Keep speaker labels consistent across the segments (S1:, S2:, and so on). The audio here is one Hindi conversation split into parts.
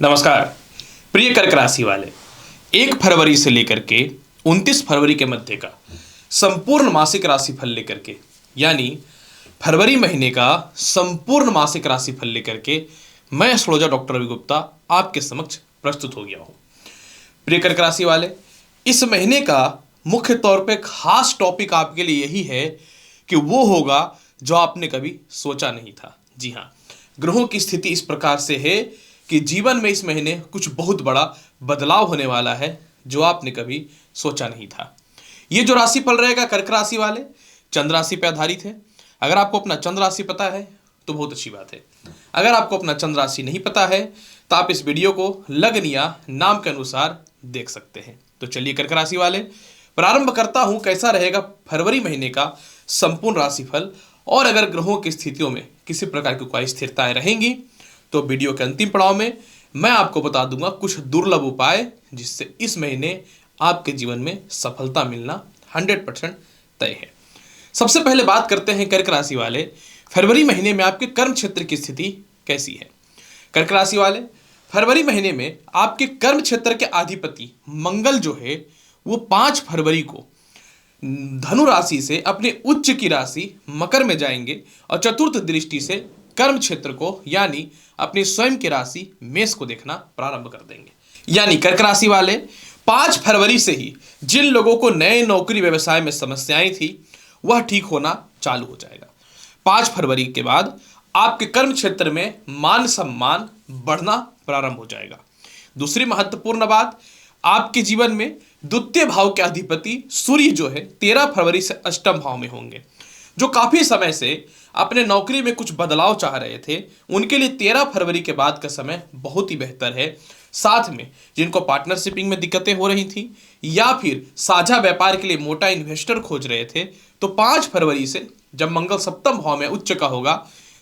S1: नमस्कार प्रिय कर्क राशि वाले, 1 फरवरी से लेकर के 29 फरवरी के मध्य का संपूर्ण मासिक राशिफल लेकर के, यानी फरवरी महीने का संपूर्ण मासिक राशिफल लेकर के मैं एस्ट्रोलॉजर डॉक्टर रवि गुप्ता आपके समक्ष प्रस्तुत हो गया हूं। प्रिय कर्क राशि वाले, इस महीने का मुख्य तौर पे खास टॉपिक आपके लिए यही है कि वो होगा जो आपने कभी सोचा नहीं था। जी हाँ, ग्रहों की स्थिति इस प्रकार से है कि जीवन में इस महीने कुछ बहुत बड़ा बदलाव होने वाला है जो आपने कभी सोचा नहीं था। ये जो राशिफल रहेगा कर्क राशि वाले, चंद्र राशि पर आधारित है। अगर आपको अपना चंद्र राशि पता है तो बहुत अच्छी बात है। अगर आपको अपना चंद्र राशि नहीं पता है तो आप इस वीडियो को लग्न या नाम के अनुसार देख सकते हैं। तो चलिए कर्क राशि वाले, प्रारंभ करता हूं कैसा रहेगा फरवरी महीने का संपूर्ण राशिफल, और अगर ग्रहों की स्थितियों में किसी प्रकार की कोई स्थिरताएं रहेंगी तो वीडियो के अंतिम पड़ाव में मैं आपको बता दूंगा कुछ दुर्लभ उपाय जिससे इस महीने आपके जीवन में सफलता मिलना 100% तय है। सबसे पहले बात करते हैं कर्क राशि वाले, फरवरी महीने में आपके कर्म क्षेत्र की स्थिति कैसी है। कर्क राशि वाले, फरवरी महीने में आपके कर्म क्षेत्र के अधिपति मंगल जो है वो 5 फरवरी को धनु राशि से अपने उच्च की राशि मकर में जाएंगे और चतुर्थ दृष्टि से कर्म क्षेत्र को यानी अपनी स्वयं की राशि मेष को देखना प्रारंभ कर देंगे। यानी कर्क राशि वाले, 5 फरवरी से ही जिन लोगों को नए नौकरी व्यवसाय में समस्याएं थी वह ठीक होना चालू हो जाएगा। 5 फरवरी के बाद आपके कर्म क्षेत्र में मान सम्मान बढ़ना प्रारंभ हो जाएगा। दूसरी महत्वपूर्ण बात, आपके जीवन में द्वितीय भाव के अधिपति सूर्य जो है 13 फरवरी से अष्टम भाव में होंगे। जो काफी समय से अपने नौकरी में कुछ बदलाव चाह रहे थे उनके लिए 13 फरवरी के बाद का समय बहुत ही बेहतर है। साथ में जिनको पार्टनरशिपिंग में दिक्कतें हो रही थी या फिर साझा व्यापार के लिए मोटा इन्वेस्टर खोज रहे थे तो 5 फरवरी से जब मंगल सप्तम भाव में उच्च का होगा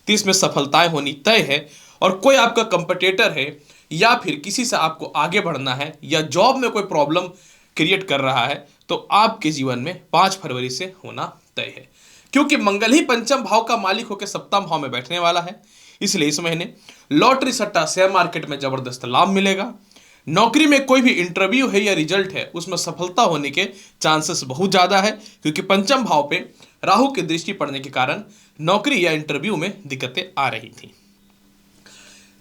S1: तो इसमें सफलताएं होनी तय है। और कोई आपका कंपटीटर है या फिर किसी से आपको आगे बढ़ना है या जॉब में कोई प्रॉब्लम क्रिएट कर रहा है तो आपके जीवन में 5 फरवरी से होना तय है, क्योंकि मंगल ही पंचम भाव का मालिक होकर सप्तम भाव में बैठने वाला है। इसलिए इस महीने लॉटरी सट्टा शेयर मार्केट में जबरदस्त लाभ मिलेगा। नौकरी में कोई भी इंटरव्यू है या रिजल्ट है उसमें सफलता होने के चांसेस बहुत ज्यादा है, क्योंकि पंचम भाव पे राहु की दृष्टि पड़ने के कारण नौकरी या इंटरव्यू में दिक्कतें आ रही थी।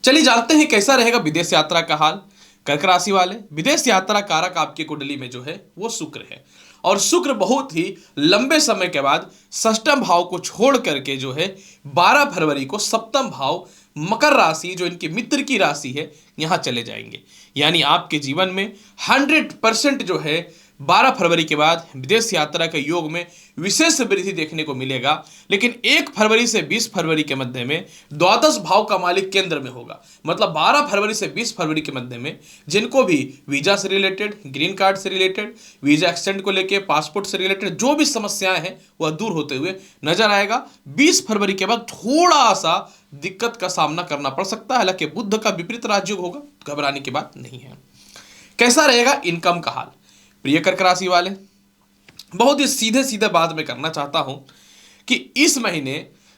S1: चलिए जानते हैं कैसा रहेगा विदेश यात्रा का हाल। कर्क राशि वाले, विदेश यात्रा कारक आपकी कुंडली में जो है वो शुक्र है, और शुक्र बहुत ही लंबे समय के बाद षष्ठम भाव को छोड़ करके जो है 12 फरवरी को सप्तम भाव मकर राशि जो इनके मित्र की राशि है यहां चले जाएंगे। यानी आपके जीवन में 100% जो है 12 फरवरी के बाद विदेश यात्रा के योग में विशेष वृद्धि देखने को मिलेगा। लेकिन 1 फरवरी से 20 फरवरी के मध्य में द्वादश भाव का मालिक केंद्र में होगा। मतलब 12 फरवरी से 20 फरवरी के मध्य में जिनको भी वीजा से रिलेटेड, ग्रीन कार्ड से रिलेटेड, वीजा एक्सटेंड को लेके, पासपोर्ट से रिलेटेड जो भी समस्याएं हैं वह दूर होते हुए नजर आएगा। 20 फरवरी के बाद थोड़ा सा दिक्कत का सामना करना पड़ सकता है, हालांकि बुध का विपरीत राजयोग होगा, घबराने की बात नहीं है। कैसा रहेगा इनकम का हाल। प्रिय कर्क राशि वाले, बहुत ही सीधे सीधे बात मैं करना चाहता हूं कि इस महीने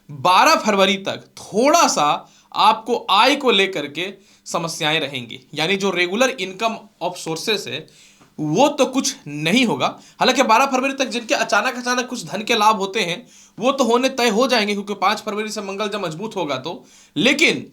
S1: 12 फरवरी तक थोड़ा सा आपको आय को लेकर के समस्याएं रहेंगी। यानी जो रेगुलर इनकम ऑफ सोर्सेस है वो तो कुछ नहीं होगा। हालांकि 12 फरवरी तक जिनके अचानक कुछ धन के लाभ होते हैं वो तो होने तय हो जाएंगे, क्योंकि 5 फरवरी से मंगल जब मजबूत होगा तो। लेकिन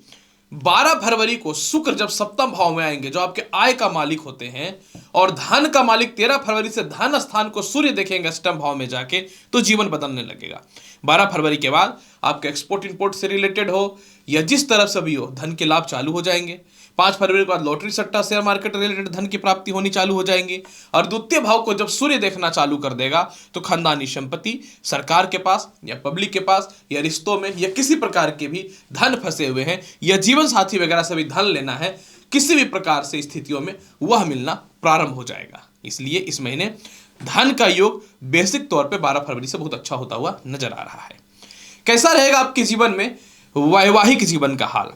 S1: 12 फरवरी को शुक्र जब सप्तम भाव में आएंगे जो आपके आय का मालिक होते हैं, और धन का मालिक 13 फरवरी से धन स्थान को सूर्य देखेंगे अष्टम भाव में जाके, तो जीवन बदलने लगेगा। 12 फरवरी के बाद आपके एक्सपोर्ट इंपोर्ट से रिलेटेड हो या जिस तरफ से भी हो धन के लाभ चालू हो जाएंगे। 5 फरवरी के बाद लॉटरी सट्टा शेयर मार्केट रिलेटेड धन की प्राप्ति होनी चालू हो जाएंगी। और द्वितीय भाव को जब सूर्य देखना चालू कर देगा तो खानदानी संपत्ति, सरकार के पास या पब्लिक के पास या रिश्तों में या किसी प्रकार के भी धन फंसे हुए हैं या जीवन साथी वगैरह से भी धन लेना है, किसी भी प्रकार से स्थितियों में वह मिलना प्रारंभ हो जाएगा। इसलिए इस महीने धन का योग बेसिक तौर पे 12 फरवरी से बहुत अच्छा होता हुआ नजर आ रहा है। कैसा रहेगा आपके जीवन में वैवाहिक जीवन का हाल।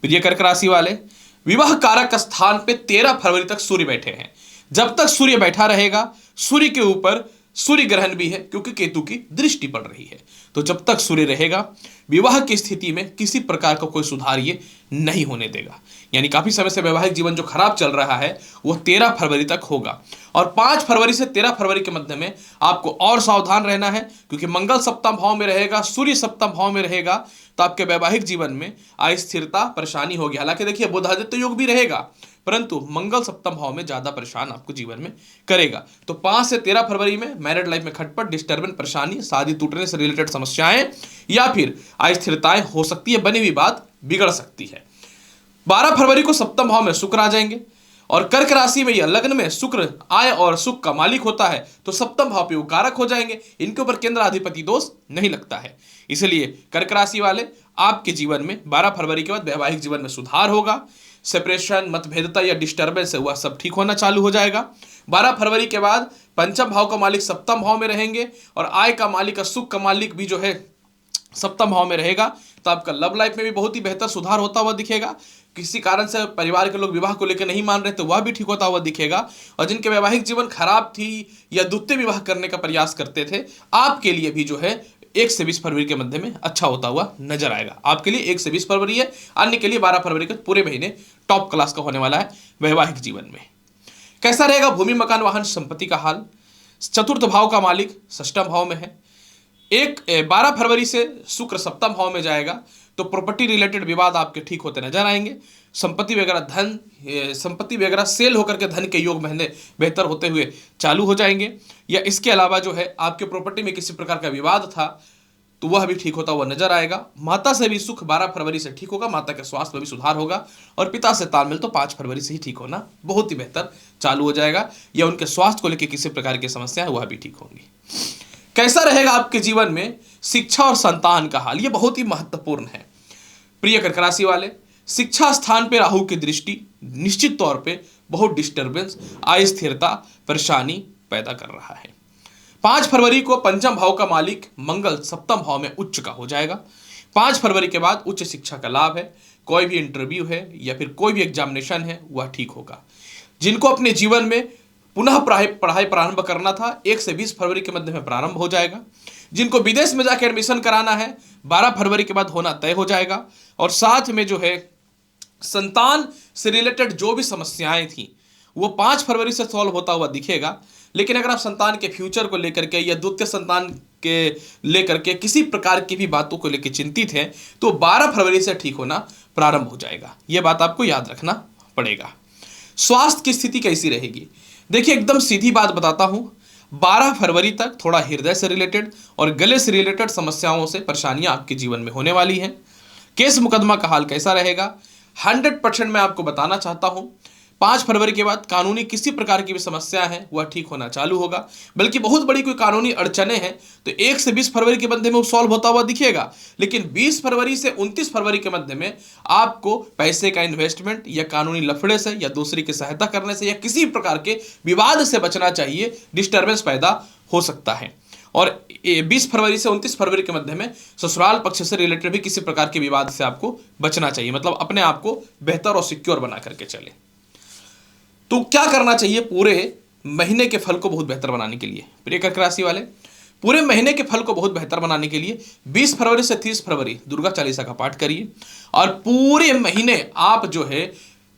S1: प्रिय कर्क राशि वाले, विवाह कारक स्थान पे 13 फरवरी तक सूर्य बैठे हैं। जब तक सूर्य बैठा रहेगा, सूर्य के ऊपर सूर्य ग्रहण भी है क्योंकि केतु की दृष्टि पड़ रही है। तो जब तक सूर्य रहेगा विवाह की स्थिति में किसी प्रकार का कोई सुधार ये नहीं होने देगा। यानी काफी समय से वैवाहिक जीवन जो खराब चल रहा है वो 13 फरवरी तक होगा। और 5 फरवरी से 13 फरवरी के मध्य में आपको और सावधान रहना है, क्योंकि मंगल सप्तम भाव में रहेगा, सूर्य सप्तम भाव में रहेगा, तो आपके वैवाहिक जीवन में अस्थिरता परेशानी होगी। हालांकि देखिए बुध आदित्य योग भी रहेगा, परंतु मंगल सप्तम भाव में ज्यादा परेशान आपको जीवन में करेगा। तो 5 से 13 फरवरी में मैरिड लाइफ में खटपट, डिस्टर्बेंस, परेशानी, शादी टूटने से रिलेटेड समस्याएं या फिर अस्थिरताएं हो सकती है, बनी हुई बात बिगड़ सकती है। 12 फरवरी को सप्तम भाव में शुक्र आ जाएंगे और कर्क राशि में या लग्न में शुक्र आय और सुख का मालिक होता है, तो सप्तम भाव पे वो कारक हो जाएंगे। इनके ऊपर केंद्राधिपति दोष नहीं लगता है, इसलिए कर्क राशि वाले आपके जीवन में 12 फरवरी के बाद वैवाहिक जीवन में सुधार होगा। सेपरेशन, मतभेदता या डिस्टर्बेंस है वह सब ठीक होना चालू हो जाएगा। 12 फरवरी के बाद पंचम भाव का मालिक सप्तम भाव में रहेंगे और आय का मालिक, सुख का मालिक भी जो है सप्तम भाव में रहेगा। तो आपका लव लाइफ में भी बहुत ही बेहतर सुधार होता हुआ दिखेगा। किसी कारण से परिवार के लोग विवाह को लेकर नहीं मान रहे तो वह भी ठीक होता हुआ दिखेगा। और जिनके वैवाहिक जीवन खराब थी या द्वितीय विवाह करने का प्रयास करते थे, आपके लिए भी जो है 1 से 20 फरवरी के मध्य में अच्छा होता हुआ नजर आएगा। आपके लिए 1 से 20 फरवरी है, अन्य के लिए 12 फरवरी के पूरे महीने टॉप क्लास का होने वाला है वैवाहिक जीवन में। कैसा रहेगा भूमि, मकान, वाहन, संपत्ति का हाल? चतुर्थ भाव का मालिक षष्ठम भाव में है। 12 फरवरी से शुक्र सप्तम भाव में जाएगा, तो प्रॉपर्टी रिलेटेड विवाद आपके ठीक होते नजर आएंगे। संपत्ति वगैरह सेल होकर के धन के योग महीने बेहतर होते हुए चालू हो जाएंगे। या इसके अलावा जो है आपके प्रॉपर्टी में किसी प्रकार का विवाद था तो वह भी ठीक होता हुआ नजर आएगा। माता से भी सुख 12 फरवरी से ठीक होगा, माता के स्वास्थ्य में भी सुधार होगा। और पिता से तालमेल तो 5 फरवरी से ही ठीक होना बहुत ही बेहतर चालू हो जाएगा, या उनके स्वास्थ्य को लेकर किसी प्रकार की समस्या है वह भी ठीक होंगी। कैसा रहेगा आपके जीवन में शिक्षा और संतान का हाल? ये बहुत ही महत्वपूर्ण है। प्रिय कर्क राशि वाले, शिक्षा स्थान पे राहु की दृष्टि निश्चित तौर पे बहुत डिस्टर्बेंस, अस्थिरता, परेशानी पैदा कर रहा है। 5 फरवरी को पंचम भाव का मालिक मंगल सप्तम भाव में उच्च का हो जाएगा। 5 फरवरी के बाद उच्च शिक्षा का लाभ है, कोई भी इंटरव्यू है या फिर कोई भी एग्जामिनेशन है वह ठीक होगा। जिनको अपने जीवन में पुनः पढ़ाई प्रारंभ करना था 1 से 20 फरवरी के मध्य में प्रारंभ हो जाएगा। जिनको विदेश में जाकर एडमिशन कराना है 12 फरवरी के बाद होना तय हो जाएगा। और साथ में जो है संतान से रिलेटेड जो भी समस्याएं थी वो 5 फरवरी से सॉल्व होता हुआ दिखेगा। लेकिन अगर आप संतान के फ्यूचर को लेकर के या द्वितीय संतान के लेकर के किसी प्रकार की भी बातों को लेकर चिंतित हैं तो 12 फरवरी से ठीक होना प्रारंभ हो जाएगा। यह बात आपको याद रखना पड़ेगा। स्वास्थ्य की स्थिति कैसी रहेगी? देखिए एकदम सीधी बात बताता हूं, 12 फरवरी तक थोड़ा हृदय से रिलेटेड और गले से रिलेटेड समस्याओं से परेशानियां आपके जीवन में होने वाली हैं। केस मुकदमा का हाल कैसा रहेगा? 100% मैं आपको बताना चाहता हूं 5 फरवरी के बाद कानूनी किसी प्रकार की भी समस्या है वह ठीक होना चालू होगा। बल्कि बहुत बड़ी कोई कानूनी अड़चने हैं तो 1 से 20 फरवरी के मध्य में वो सॉल्व होता हुआ दिखेगा। लेकिन 20 फरवरी से 29 फरवरी के मध्य में आपको पैसे का इन्वेस्टमेंट या कानूनी लफड़े से या दूसरी की सहायता करने से या किसी प्रकार के विवाद से बचना चाहिए। डिस्टर्बेंस पैदा हो सकता है। और 20 फरवरी से 29 फरवरी के मध्य में ससुराल पक्ष से रिलेटेड भी किसी प्रकार के विवाद से आपको बचना चाहिए। मतलब अपने आप को बेहतर और सिक्योर बना करके चले। तो क्या करना चाहिए पूरे महीने के फल को बहुत बेहतर बनाने के लिए? प्रिय कर्क राशि वाले, पूरे महीने के फल को बहुत बेहतर बनाने के लिए 20 फरवरी से 30 फरवरी दुर्गा चालीसा का पाठ करिए। और पूरे महीने आप जो है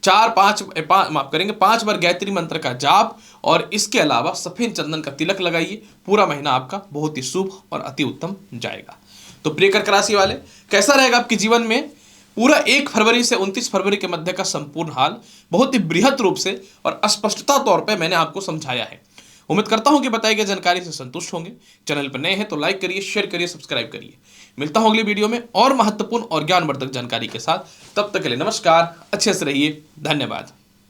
S1: 5 बार गायत्री मंत्र का जाप और इसके अलावा सफेद चंदन का तिलक लगाइए। पूरा महीना आपका बहुत ही शुभ और अति उत्तम जाएगा। तो प्रिय कर्क राशि वाले, कैसा रहेगा आपके जीवन में पूरा 1 फरवरी से 29 फरवरी के मध्य का संपूर्ण हाल? बहुत ही बृहद रूप से और स्पष्टता तौर पे मैंने आपको समझाया है। उम्मीद करता हूं कि बताई गई जानकारी से संतुष्ट होंगे। चैनल पर नए हैं तो लाइक करिए, शेयर करिए, सब्सक्राइब करिए। मिलता हूं अगली वीडियो में और महत्वपूर्ण और ज्ञानवर्धक जानकारी के साथ। तब तक के लिए नमस्कार, अच्छे से रहिए, धन्यवाद।